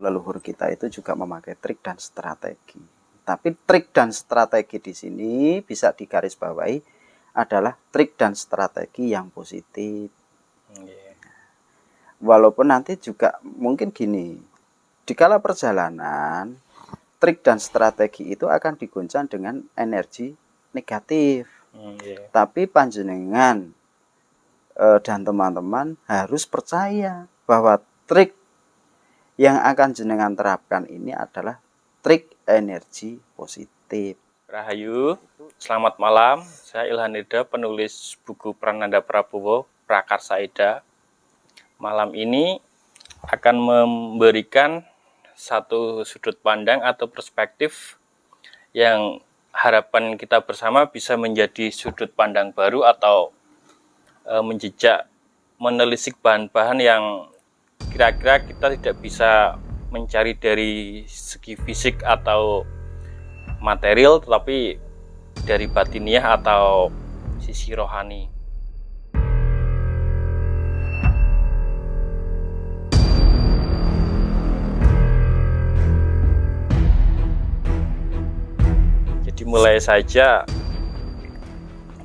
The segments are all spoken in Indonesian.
leluhur kita itu juga memakai trik dan strategi. Tapi trik dan strategi di sini bisa digarisbawahi adalah trik dan strategi yang positif. Walaupun nanti juga mungkin gini, dikala perjalanan, trik dan strategi itu akan diguncang dengan energi negatif. Tapi panjenengan dan teman-teman harus percaya bahwa trik yang akan jenengan terapkan ini adalah trik energi positif. Rahayu, selamat malam. Saya Ilhan Eda, penulis buku Prananda Prabowo, Prakarsa Eda. Malam ini akan memberikan satu sudut pandang atau perspektif yang harapan kita bersama bisa menjadi sudut pandang baru atau menjejak, menelisik bahan-bahan yang kira-kira kita tidak bisa mencari dari segi fisik atau material, tetapi dari batiniah atau sisi rohani. Jadi mulai saja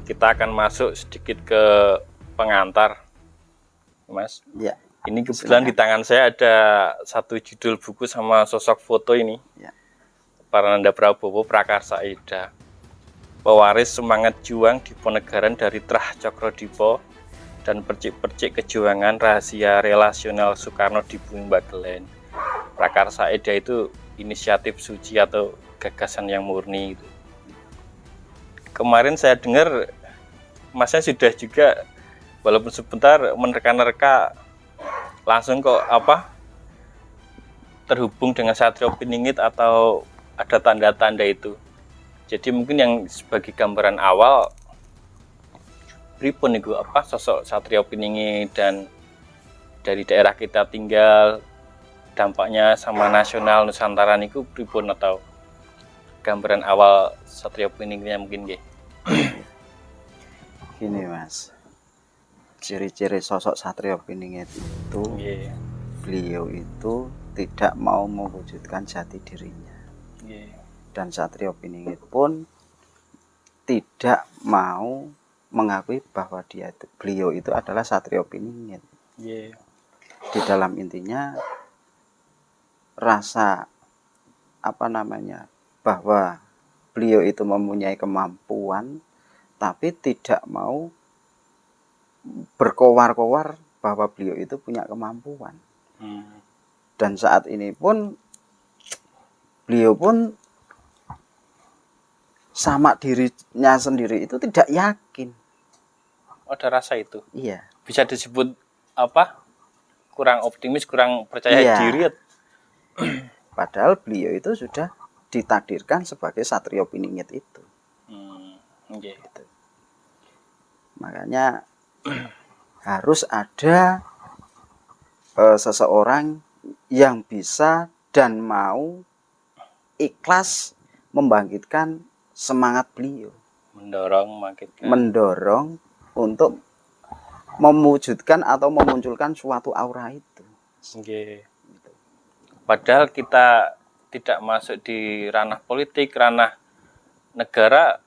kita akan masuk sedikit ke pengantar, Mas. Ya. Ini kebetulan di tangan saya ada satu judul buku sama sosok foto ini. Ya. Prananda Prabowo, Prakarsa Eda. Pewaris semangat juang Diponegoro dari Trah Cokro-Dipo dan percik-percik kejuangan rahasia relasional Soekarno di Bumi Bagelen. Prakarsa Eda itu inisiatif suci atau gagasan yang murni gitu. Kemarin saya dengar Masnya sudah juga walaupun sebentar menerka-nerka langsung kok terhubung dengan Satrio Piningit atau ada tanda-tanda itu. Jadi mungkin yang sebagai gambaran awal pripun niku sosok Satrio Piningit dan dari daerah kita tinggal dampaknya sama nasional Nusantara niku pripun atau gambaran awal Satrio Piningitnya mungkin nggih. Gini Mas, ciri-ciri sosok Satrio Piningit itu beliau itu tidak mau mewujudkan jati dirinya. Dan Satrio Piningit pun tidak mau mengakui bahwa beliau itu adalah Satrio Piningit. Di dalam intinya rasa bahwa beliau itu mempunyai kemampuan tapi tidak mau berkowar-kowar bahwa beliau itu punya kemampuan. Dan saat ini pun beliau pun sama dirinya sendiri itu tidak yakin. Ada rasa itu. Iya. Bisa disebut kurang optimis, kurang percaya diri. Padahal beliau itu sudah ditakdirkan sebagai Satrio Piningit itu. Gitu. Makanya harus ada seseorang yang bisa dan mau ikhlas membangkitkan semangat beliau, mendorong untuk mewujudkan atau memunculkan suatu aura itu. Padahal kita tidak masuk di ranah politik, ranah negara.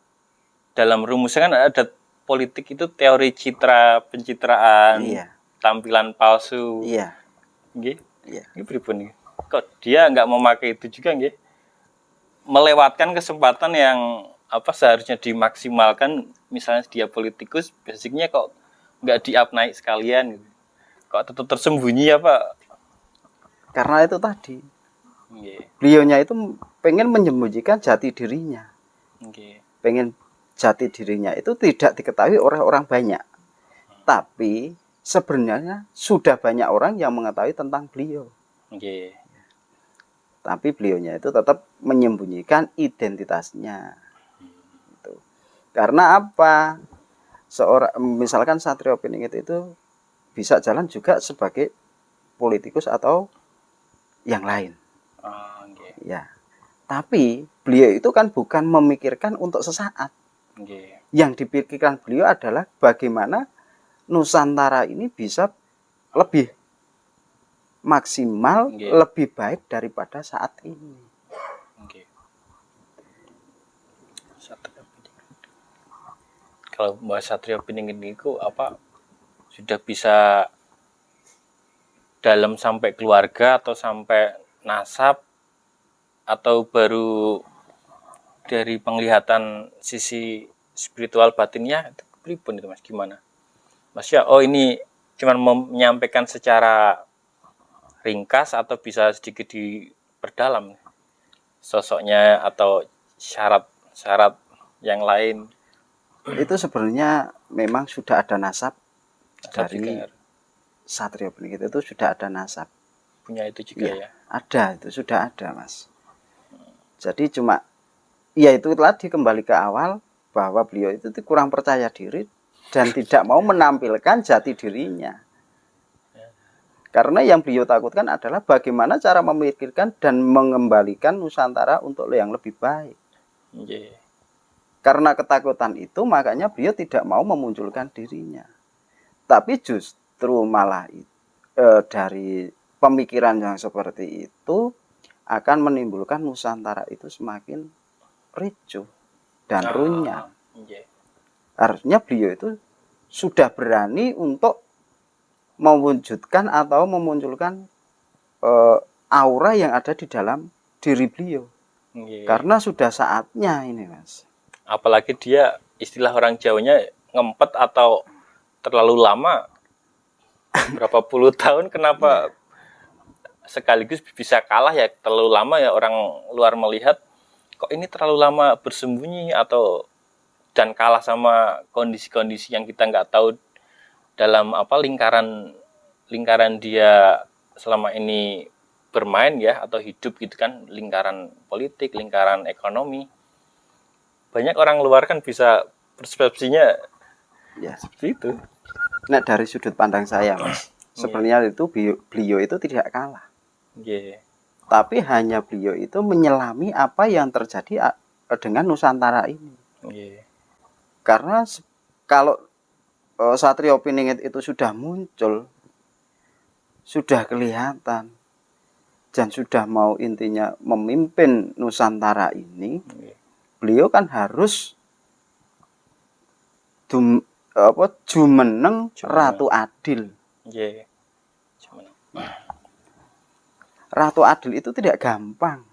Dalam rumusnya kan ada politik itu teori citra, pencitraan, tampilan palsu. Ini pripun nih? Kok dia nggak memakai itu juga nggih? Melewatkan kesempatan yang seharusnya dimaksimalkan, misalnya dia politikus, basicnya kok nggak di-up-naik sekalian gitu. Kok tetap tersembunyi Karena itu tadi. Beliaunya itu pengen menyembunyikan jati dirinya. Pengen jati dirinya itu tidak diketahui oleh orang banyak. Tapi sebenarnya sudah banyak orang yang mengetahui tentang beliau. Tapi beliaunya itu tetap menyembunyikan identitasnya. Gitu. Karena apa? Misalkan Satrio Piningit itu bisa jalan juga sebagai politikus atau yang lain. Ya. Tapi beliau itu kan bukan memikirkan untuk sesaat. Yang dipikirkan beliau adalah bagaimana Nusantara ini bisa lebih maksimal Nggih. lebih baik daripada saat ini. Oke. Kalau Mbak Satrio Piningit niku apa sudah bisa dalam sampai keluarga atau sampai nasab atau baru dari penglihatan sisi spiritual batinnya itu pripun itu Mas, gimana? Mas ya, oh ini cuman menyampaikan secara ringkas atau bisa sedikit diperdalam sosoknya atau syarat-syarat yang lain. Itu sebenarnya memang sudah ada nasab dari juga Satrio Piningit, itu sudah ada nasab. punya itu juga ya. Ada, itu sudah ada, Mas. Jadi cuma ya itu tadi kembali ke awal bahwa beliau itu kurang percaya diri dan tidak mau menampilkan jati dirinya. Karena yang beliau takutkan adalah bagaimana cara memikirkan dan mengembalikan Nusantara untuk yang lebih baik. Yeah. Karena ketakutan itu makanya beliau tidak mau memunculkan dirinya. Tapi justru malah dari pemikiran yang seperti itu akan menimbulkan Nusantara itu semakin ricuh dan runyam. Yeah. Harusnya beliau itu sudah berani untuk mewujudkan atau memunculkan aura yang ada di dalam diri beliau. Yeah. Karena sudah saatnya ini, Mas. Apalagi dia istilah orang Jawanya ngempet atau terlalu lama berapa puluh tahun, kenapa sekaligus bisa kalah ya, terlalu lama ya, orang luar melihat kok ini terlalu lama bersembunyi atau dan kalah sama kondisi-kondisi yang kita nggak tahu dalam apa lingkaran dia selama ini bermain ya atau hidup gitu kan, lingkaran politik, lingkaran ekonomi. Banyak orang luar kan bisa persepsinya Ya, seperti itu. nah dari sudut pandang saya, Mas, sebenarnya itu beliau itu tidak kalah. Yeah. Tapi hanya beliau itu menyelami apa yang terjadi dengan Nusantara ini. Yeah. Karena kalau Satrio Piningit itu sudah muncul, sudah kelihatan, dan sudah mau intinya memimpin Nusantara ini, beliau kan harus jumeneng Ratu Adil. Yeah. Ratu Adil itu tidak gampang.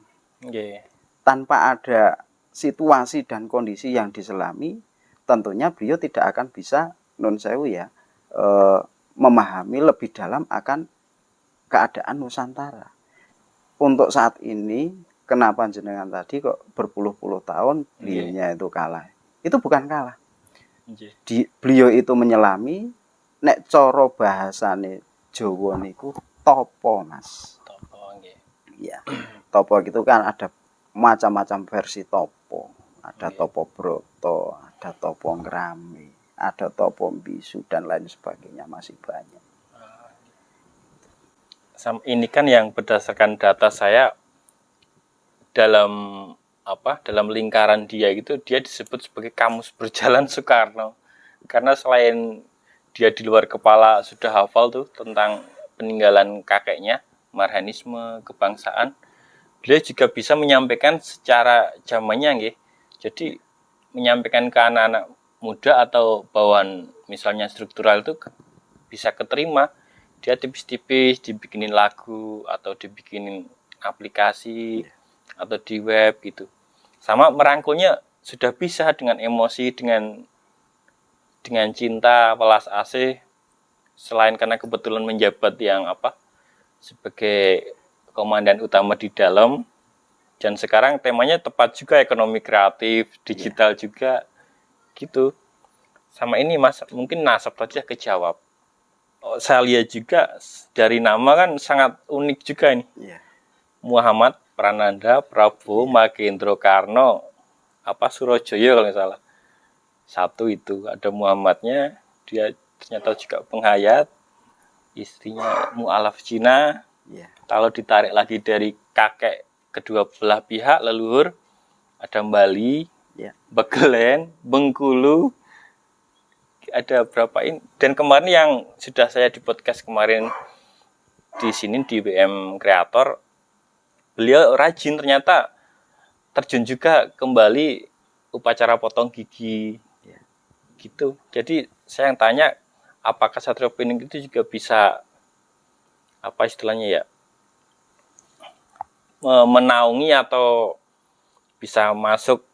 Yeah. Tanpa ada situasi dan kondisi yang diselami, tentunya beliau tidak akan bisa nun sewu ya, memahami lebih dalam akan keadaan Nusantara. Untuk saat ini, kenapa jenengan tadi kok berpuluh-puluh tahun beliaunya itu kalah? Itu bukan kalah. Beliau itu menyelami, nek coro bahasane Jawa niku topo, Mas. Topo, nggih. Iya. Topo itu kan ada macam-macam versi topo. Ada topo broto, ada topo ngrami, ada topo bisu dan lain sebagainya, masih banyak. Ini kan yang berdasarkan data saya dalam lingkaran dia gitu, dia disebut sebagai kamus berjalan Soekarno. Karena selain dia di luar kepala sudah hafal tuh tentang peninggalan kakeknya, marhanisme, kebangsaan, dia juga bisa menyampaikan secara zamannya nggih. Jadi menyampaikan ke anak-anak muda atau bawahan misalnya struktural itu bisa keterima. Dia tipis-tipis dibikinin lagu atau dibikinin aplikasi atau di web gitu. Sama merangkulnya sudah bisa dengan emosi, dengan cinta, welas asih, selain karena kebetulan menjabat yang sebagai komandan utama di dalam, dan sekarang temanya tepat juga, ekonomi kreatif, digital juga gitu. Sama ini Mas, mungkin nasab saja kejawab. Saya lihat juga dari nama kan sangat unik juga ini. Muhammad Prananda Prabowo Magendro Karno Surojoyo kalau nggak salah. Satu itu ada Muhammadnya, dia ternyata juga penghayat, istrinya mu'alaf Cina. Kalau ditarik lagi dari kakek kedua belah pihak leluhur, ada Bali, Begelen, Bengkulu, ada berapa ini. Dan kemarin yang sudah saya di podcast kemarin di sini di BM Kreator, beliau rajin ternyata terjun juga kembali upacara potong gigi gitu. Jadi saya yang tanya, apakah Satrio Pining itu juga bisa apa istilahnya ya, menaungi atau bisa masuk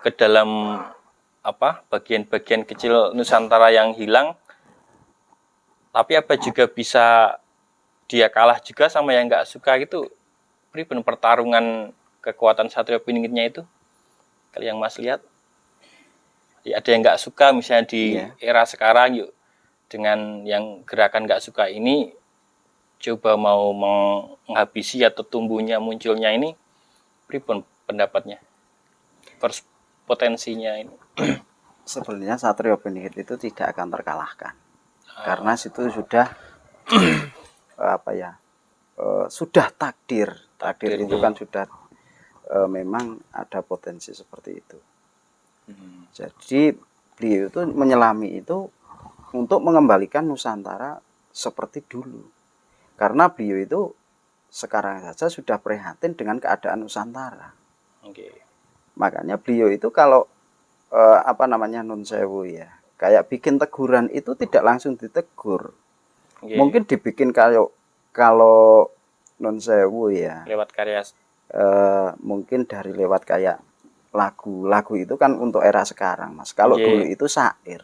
ke dalam apa bagian-bagian kecil Nusantara yang hilang, tapi apa juga bisa dia kalah juga sama yang nggak suka gitu. Pripun pertarungan kekuatan Satrio Piningitnya itu, kalau yang Mas lihat, ya ada yang nggak suka misalnya di era sekarang, yuk dengan yang gerakan nggak suka ini coba mau menghabisi atau tumbuhnya munculnya ini, pripun pendapatnya, potensinya ini? Sebenarnya Satrio Piningit itu tidak akan terkalahkan karena situ sudah sudah takdir itu kan sudah memang ada potensi seperti itu. Jadi beliau itu menyelami itu untuk mengembalikan Nusantara seperti dulu, karena beliau itu sekarang saja sudah prihatin dengan keadaan Nusantara. Makanya beliau itu kalau nun sewu ya, kayak bikin teguran itu tidak langsung ditegur. Mungkin dibikin kalau non sewu ya lewat karya mungkin dari lewat kayak lagu itu kan untuk era sekarang, Mas. Kalau dulu itu syair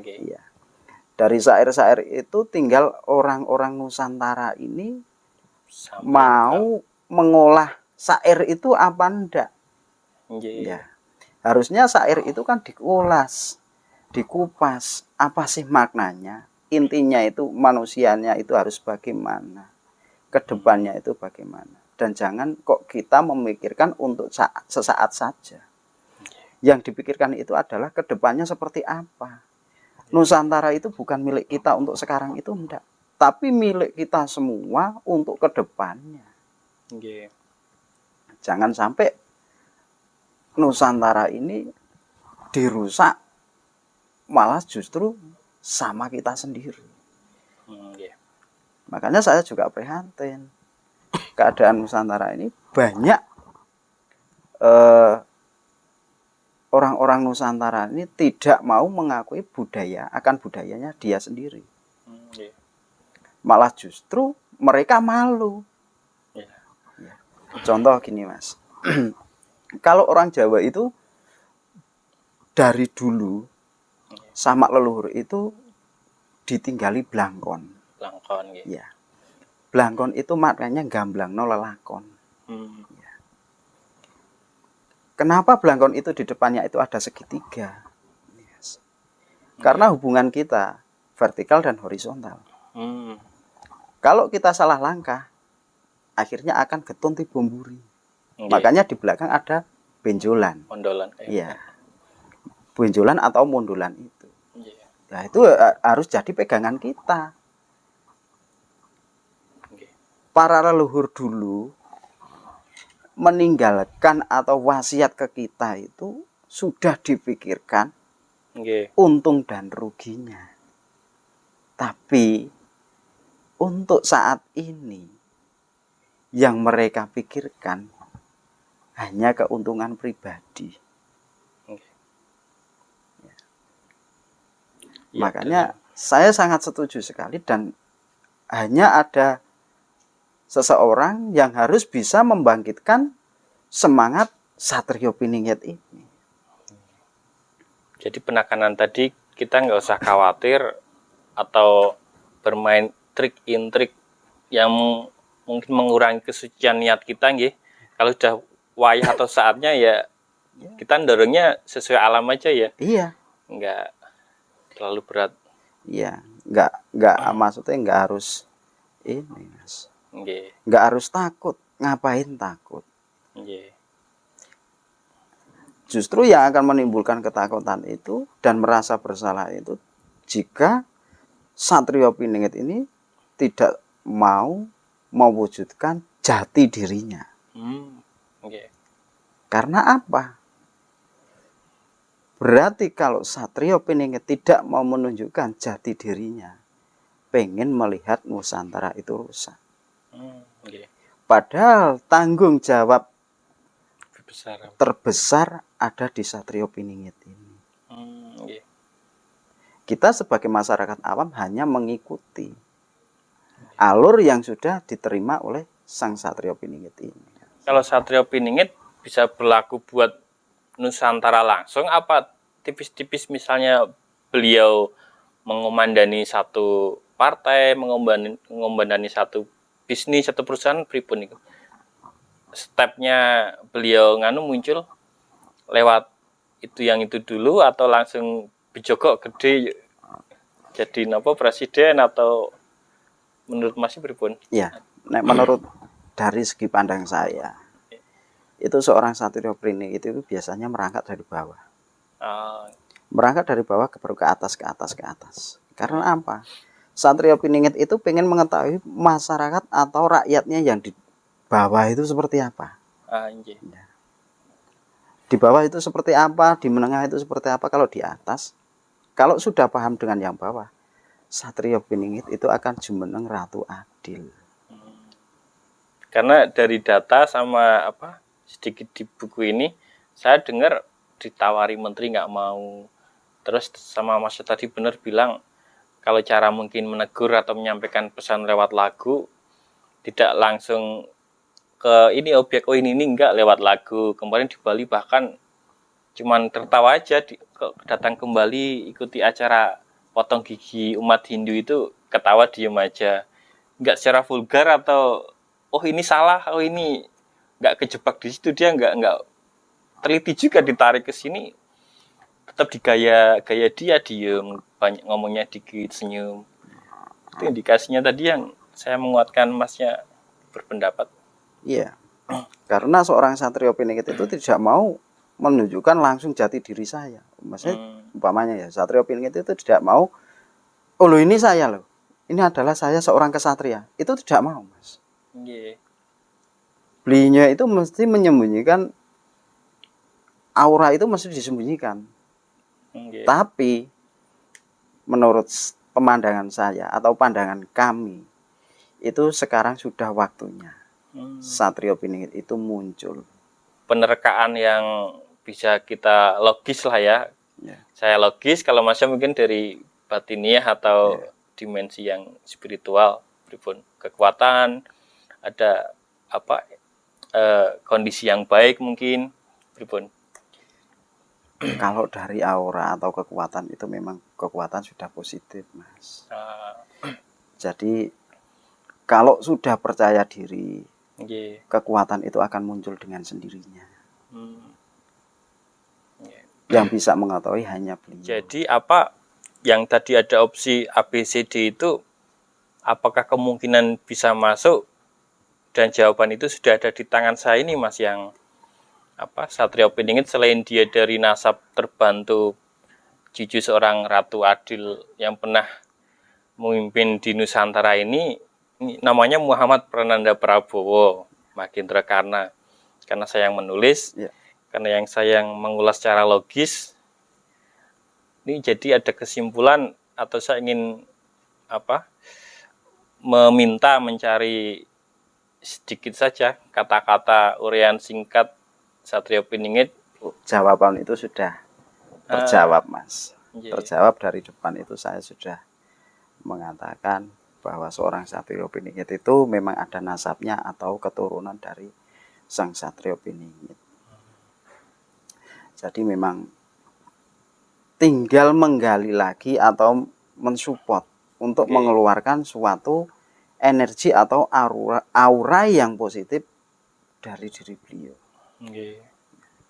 gitu. Iya. Dari syair itu tinggal orang-orang Nusantara ini mau mengolah syair itu apa enggak. Ya. Harusnya syair itu kan dikulas, dikupas, apa sih maknanya, intinya itu manusianya itu harus bagaimana, kedepannya itu bagaimana. Dan jangan kok kita memikirkan untuk sesaat saja. Yang dipikirkan itu adalah kedepannya seperti apa. Nusantara itu bukan milik kita untuk sekarang itu enggak, tapi milik kita semua untuk kedepannya. Jangan sampai Nusantara ini dirusak malah justru sama kita sendiri. Makanya saya juga prihatin keadaan Nusantara ini, banyak orang-orang Nusantara ini tidak mau mengakui akan budayanya dia sendiri. Malah justru mereka malu. Contoh gini, Mas. Kalau orang Jawa itu dari dulu sama leluhur itu ditinggali blangkon. Ya. Blangkon itu maknanya gamblangno lelakon. Ya. Kenapa blangkon itu di depannya itu ada segitiga? Karena hubungan kita vertikal dan horizontal. Kalau kita salah langkah, akhirnya akan getun tibomburi. Makanya di belakang ada benjolan. Mondolan. Iya. Benjolan atau mondolan itu. Nah, itu harus jadi pegangan kita. Para leluhur dulu meninggalkan atau wasiat ke kita itu sudah dipikirkan untung dan ruginya. Tapi untuk saat ini yang mereka pikirkan hanya keuntungan pribadi. Makanya saya sangat setuju sekali, dan hanya ada seseorang yang harus bisa membangkitkan semangat Satrio Piningit ini. Jadi penekanan tadi, kita nggak usah khawatir atau bermain trik-intrik yang mungkin mengurangi kesucian niat kita, nggih. Kalau sudah wayah atau saatnya ya kita dorongnya sesuai alam aja ya. Iya. Nggak terlalu berat. Iya, nggak maksudnya nggak harus ini, Mas. Nggak harus takut. Ngapain takut? Justru yang akan menimbulkan ketakutan itu dan merasa bersalah itu jika Satrio Piningit ini tidak mau mewujudkan jati dirinya. Karena apa? Berarti kalau Satrio Piningit tidak mau menunjukkan jati dirinya, pengen melihat Nusantara itu rusak. Nggih. Padahal tanggung jawab Besar. terbesar ada di Satrio Piningit ini. Nggih. Kita sebagai masyarakat awam hanya mengikuti alur yang sudah diterima oleh Sang Satrio Piningit ini. Kalau Satrio Piningit bisa berlaku buat Nusantara langsung, apa tipis-tipis misalnya beliau mengomandani satu partai, mengomandani satu bisnis, satu perusahaan, pripun itu? Stepnya beliau muncul lewat itu dulu, atau langsung bijokok gede jadi presiden, atau menurut Mas pripun? Ya, menurut dari segi pandang saya, itu seorang Satrio Piningit itu biasanya merangkak dari bawah. Merangkak dari bawah baru ke atas, ke atas, ke atas. Karena apa? Satrio Piningit itu pengen mengetahui masyarakat atau rakyatnya yang di bawah itu seperti apa. Ya. Di bawah itu seperti apa, di menengah itu seperti apa, kalau di atas. Kalau sudah paham dengan yang bawah, Satrio Piningit itu akan jumeneng Ratu Adil. Karena dari data sama sedikit di buku ini, saya dengar ditawari menteri nggak mau. Terus sama Mas tadi benar bilang, kalau cara mungkin menegur atau menyampaikan pesan lewat lagu, tidak langsung ke ini objek, ini enggak, lewat lagu. Kemarin di Bali bahkan cuman tertawa aja, datang kembali ikuti acara potong gigi umat Hindu itu ketawa diem aja, nggak secara vulgar atau ini salah, ini nggak kejebak di situ. Dia nggak teliti juga, ditarik ke sini tetap di gaya dia, diem, banyak ngomongnya dikit, senyum. Itu indikasinya tadi yang saya menguatkan Masnya berpendapat. Iya, karena seorang Satrio Piningit itu tidak mau menunjukkan langsung jati diri saya. Maksudnya umpamanya ya, Satrio Piningit itu tidak mau, ini saya loh, ini adalah saya seorang kesatria. Itu tidak mau, Mas. Belinya itu mesti menyembunyikan, aura itu mesti disembunyikan. Tapi menurut pemandangan saya atau pandangan kami, itu sekarang sudah waktunya Satrio Piningit itu muncul. Penerkaan yang bisa kita logis lah ya. Saya logis, kalau Masnya mungkin dari batiniah atau dimensi yang spiritual, pripun kekuatan, ada kondisi yang baik mungkin, pripun. Kalau dari aura atau kekuatan itu memang kekuatan sudah positif, Mas. Jadi kalau sudah percaya diri, kekuatan itu akan muncul dengan sendirinya. Yang bisa mengetahui hanya beliau. Jadi yang tadi ada opsi ABCD itu, apakah kemungkinan bisa masuk? Dan jawaban itu sudah ada di tangan saya ini, Mas, yang Satrio Piningit selain dia dari nasab terbantu cucu seorang Ratu Adil yang pernah memimpin di Nusantara ini namanya Muhammad Prananda Prabowo Magindra. Karena saya yang menulis, karena yang saya yang mengulas secara logis, ini jadi ada kesimpulan, atau saya ingin mencari sedikit saja kata-kata uraian singkat Satrio Piningit. Jawaban itu sudah terjawab, Mas. Terjawab dari depan itu. Saya sudah mengatakan bahwa seorang Satrio Piningit itu memang ada nasabnya atau keturunan dari Sang Satrio Piningit. Jadi memang tinggal menggali lagi atau mensupport untuk mengeluarkan suatu energi atau aura yang positif dari diri beliau.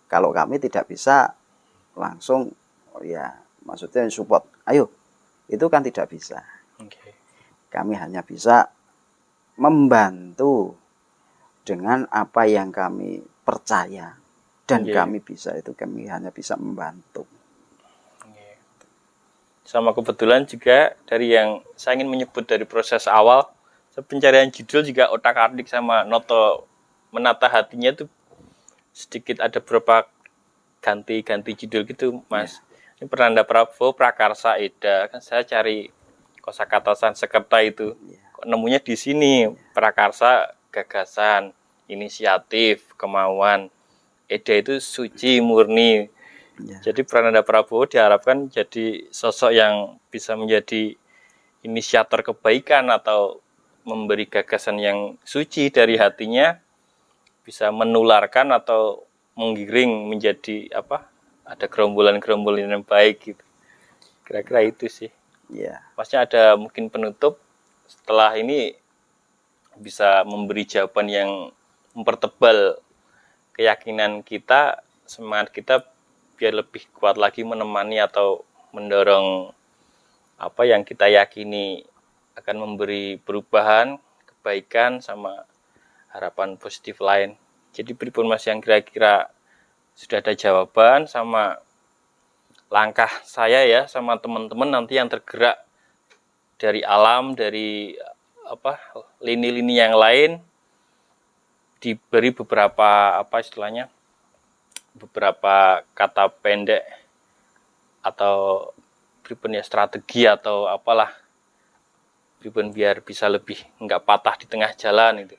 Kalau kami tidak bisa langsung, maksudnya support, ayo, itu kan tidak bisa. Kami hanya bisa membantu dengan apa yang kami percaya dan kami bisa, itu kami hanya bisa membantu. Sama kebetulan juga dari yang saya ingin menyebut dari proses awal, pencarian judul juga otak-atik sama noto menata hatinya itu sedikit ada beberapa ganti judul gitu, Mas. Ini Prananda Prabowo Prakarsa Eda, kan saya cari kosakata Sanskerta itu. Iya. Kok nemunya di sini, prakarsa, gagasan, inisiatif, kemauan. Eda itu suci, murni. Iya. Jadi Prananda Prabowo diharapkan jadi sosok yang bisa menjadi inisiator kebaikan atau memberi gagasan yang suci dari hatinya, bisa menularkan atau menggiring menjadi apa? Ada gerombolan-gerombolan yang baik gitu. Kira-kira itu sih. Iya. Pasnya ada mungkin penutup setelah ini bisa memberi jawaban yang mempertebal keyakinan kita, semangat kita biar lebih kuat lagi menemani atau mendorong apa yang kita yakini akan memberi perubahan, kebaikan sama harapan positif lain. Jadi pripun Mas yang kira-kira sudah ada jawaban sama langkah saya ya sama teman-teman nanti yang tergerak dari alam, dari apa lini-lini yang lain, diberi beberapa apa istilahnya, beberapa kata pendek atau pripun ya, strategi atau apalah, pripun biar bisa lebih nggak patah di tengah jalan itu.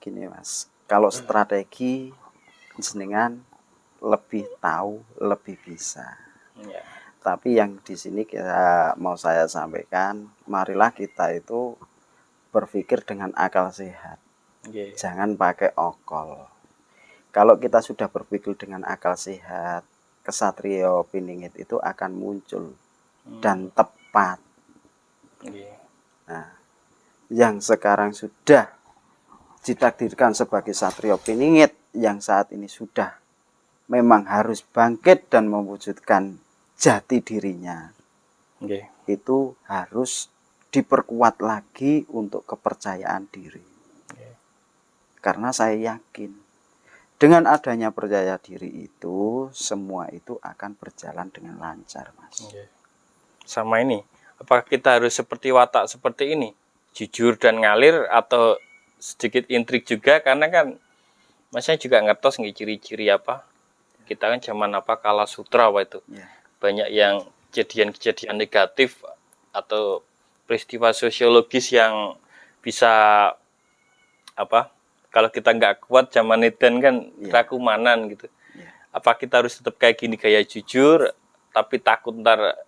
Gini Mas, kalau strategi jenengan lebih tahu, lebih bisa. Ya. Tapi yang di sini mau saya sampaikan, marilah kita itu berpikir dengan akal sehat. Yeah. Jangan pakai okol. Kalau kita sudah berpikir dengan akal sehat, Ksatrio Piningit itu akan muncul dan tepat. Yeah. Nah, yang sekarang sudah ditakdirkan sebagai Ksatrio Piningit, yang saat ini sudah memang harus bangkit dan mewujudkan jati dirinya. Okay. Itu harus diperkuat lagi untuk kepercayaan diri. Okay. Karena saya yakin dengan adanya percaya diri itu, semua itu akan berjalan dengan lancar, Mas. Okay. Sama ini, apakah kita harus seperti watak seperti ini, jujur dan ngalir, atau sedikit intrik juga? Karena kan Masnya juga ngertos nggak ciri-ciri apa? Kita kan zaman apa kala sutra itu. Ya. Banyak yang kejadian-kejadian negatif atau peristiwa sosiologis yang bisa apa? Kalau kita nggak kuat zaman edan kan rakumanan gitu. Ya. Apa kita harus tetap kayak gini gaya jujur, tapi takut ntar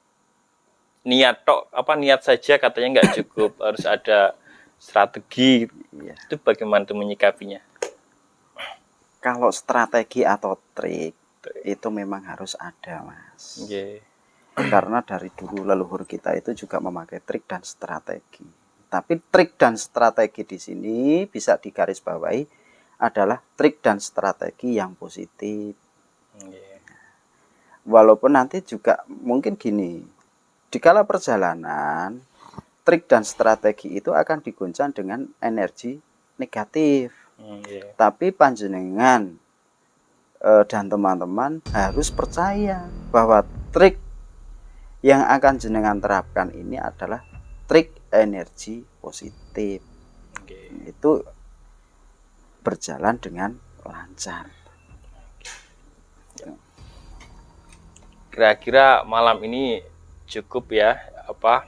niat saja katanya nggak cukup, harus ada strategi. Ya. Itu bagaimana tuh menyikapinya? Kalau strategi atau trik itu memang harus ada, Mas. Okay. Karena dari dulu leluhur kita itu juga memakai trik dan strategi. Tapi trik dan strategi di sini bisa digarisbawahi adalah trik dan strategi yang positif. Okay. Walaupun nanti juga mungkin gini, dikala perjalanan trik dan strategi itu akan diguncang dengan energi negatif. Okay. Tapi panjenengan dan teman-teman harus percaya bahwa trik yang akan jenengan terapkan ini adalah trik energi positif. Okay. Itu berjalan dengan lancar. Kira-kira malam ini cukup ya, apa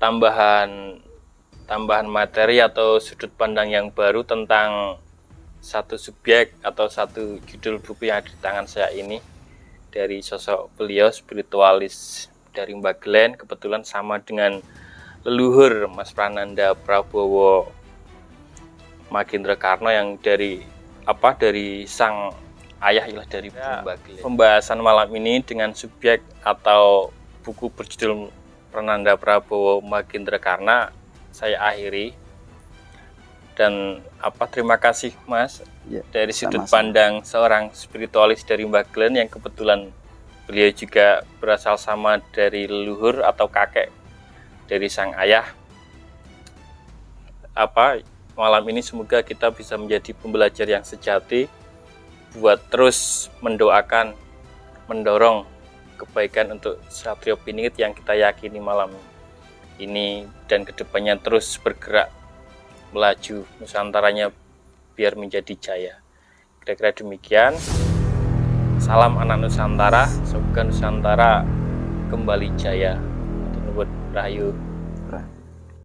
tambahan materi atau sudut pandang yang baru tentang satu subjek atau satu judul buku yang ada di tangan saya ini, dari sosok beliau spiritualis dari Mbak Glenn, kebetulan sama dengan leluhur Mas Prananda Prabowo Magindra Karno yang dari sang ayah ialah dari Mbak Glenn. Pembahasan malam ini dengan subjek atau buku berjudul Prananda Prabowo Magindra Karna saya akhiri. Dan terima kasih Mas Ya, dari sudut sama-sama. pandang seorang spiritualis dari Mbak Glenn yang kebetulan beliau juga berasal sama dari leluhur atau kakek dari sang ayah. Malam ini semoga kita bisa menjadi pembelajar yang sejati buat terus mendoakan, mendorong kebaikan untuk Ksatrio Piningit yang kita yakini malam ini, dan kedepannya terus bergerak melaju Nusantaranya biar menjadi jaya. Kira-kira demikian. Salam anak Nusantara, semoga Nusantara kembali jaya. Rahayu.